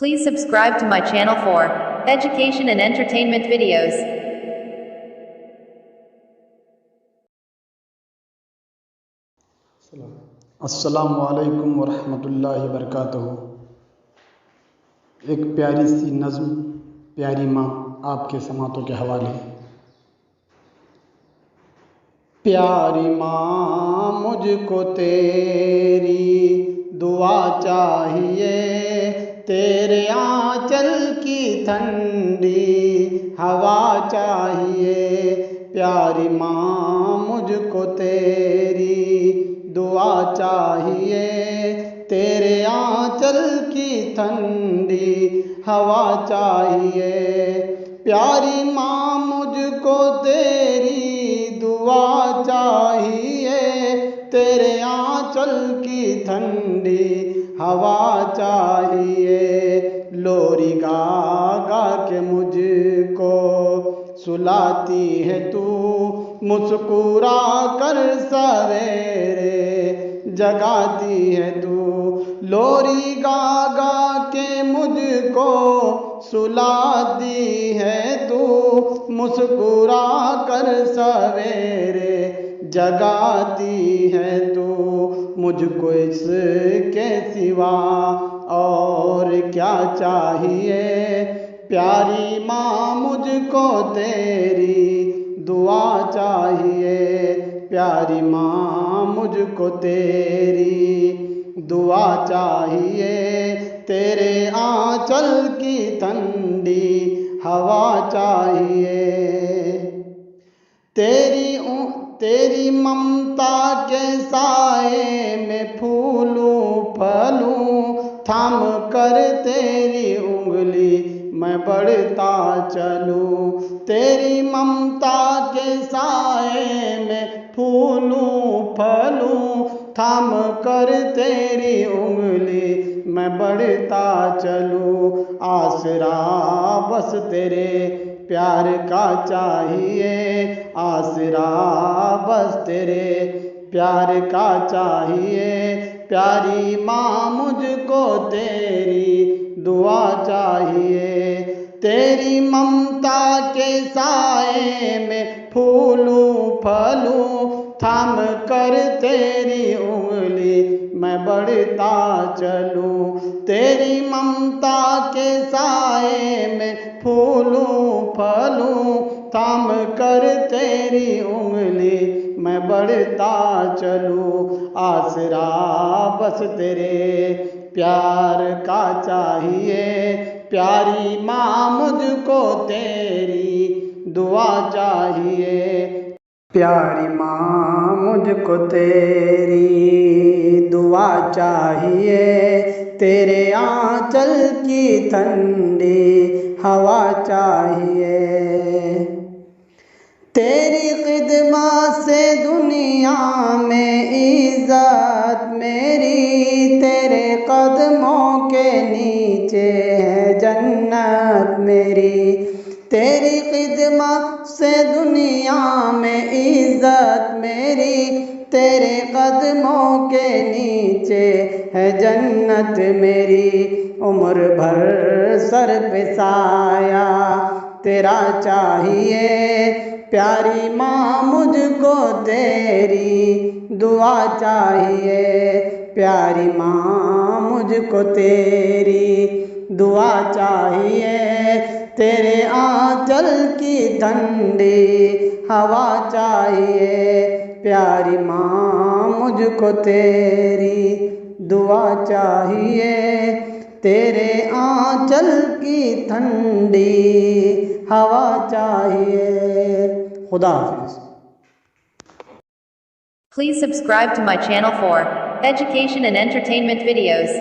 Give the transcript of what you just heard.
Please subscribe to my channel for education and entertainment videos. अस्सलामु अलैकुम वरहमतुल्लाहि वबरकातुहू। एक प्यारी सी नज़्म प्यारी माँ आपके समातों के हवाले। प्यारी माँ मुझको तेरी दुआ चाहिए, तेरे आंचल की ठंडी हवा चाहिए। प्यारी माँ मुझको तेरी दुआ चाहिए, तेरे आंचल की ठंडी हवा चाहिए। प्यारी माँ मुझको तेरी दुआ चाहिए, तेरे आंचल की ठंडी हवा चाहिए। लोरी गा गा के मुझको सुलाती है तू, मुस्कुरा कर सवेरे जगाती है तू। लोरी गा गा के मुझको सुलाती है तू, मुस्कुरा कर सवेरे जगाती है तू। मुझको इसके सिवा और क्या चाहिए, प्यारी माँ मुझको तेरी दुआ चाहिए। प्यारी माँ मुझको तेरी दुआ चाहिए, तेरे आंचल की ठंडी हवा चाहिए। तेरी ममता के साए में फूलूं फलूं, थाम कर तेरी उंगली मैं बढ़ता चलूं। तेरी ममता के साए में फूलूं फलूं, थाम कर तेरी उंगली मैं बढ़ता चलूं। आसरा बस तेरे प्यार का चाहिए, आसरा बस तेरे प्यार का चाहिए। प्यारी माँ मुझको तेरी दुआ चाहिए। तेरी ममता के साए में फूलूं फलूं, थाम कर तेरी उंगली मैं बढ़ता चलूं। तेरी ममता के साए में फूलूं फलूं, थाम कर तेरी उंगली मैं बढ़ता चलूं। आसरा बस तेरे प्यार का चाहिए, प्यारी माँ मुझको तेरी दुआ चाहिए। प्यारी माँ मुझको तेरी दुआ चाहिए, तेरे आंचल की ठंडी हवा चाहिए। तेरी खिदमत से दुनिया में इज्जत मेरी, तेरे कदमों के नीचे है जन्नत मेरी। तेरी खिदमत से दुनिया में इज्जत मेरी, तेरे कदमों के नीचे है जन्नत मेरी। उम्र भर सर पे साया तेरा चाहिए, प्यारी माँ मुझको तेरी दुआ चाहिए। प्यारी माँ मुझको तेरी दुआ चाहिए, तेरे आंचल की ठंडी हवा चाहिए। प्यारी माँ मुझको तेरी दुआ चाहिए, तेरे आंचल की ठंडी हवा चाहिए। खुदा हाफिज़। Please subscribe to my channel for education and entertainment videos.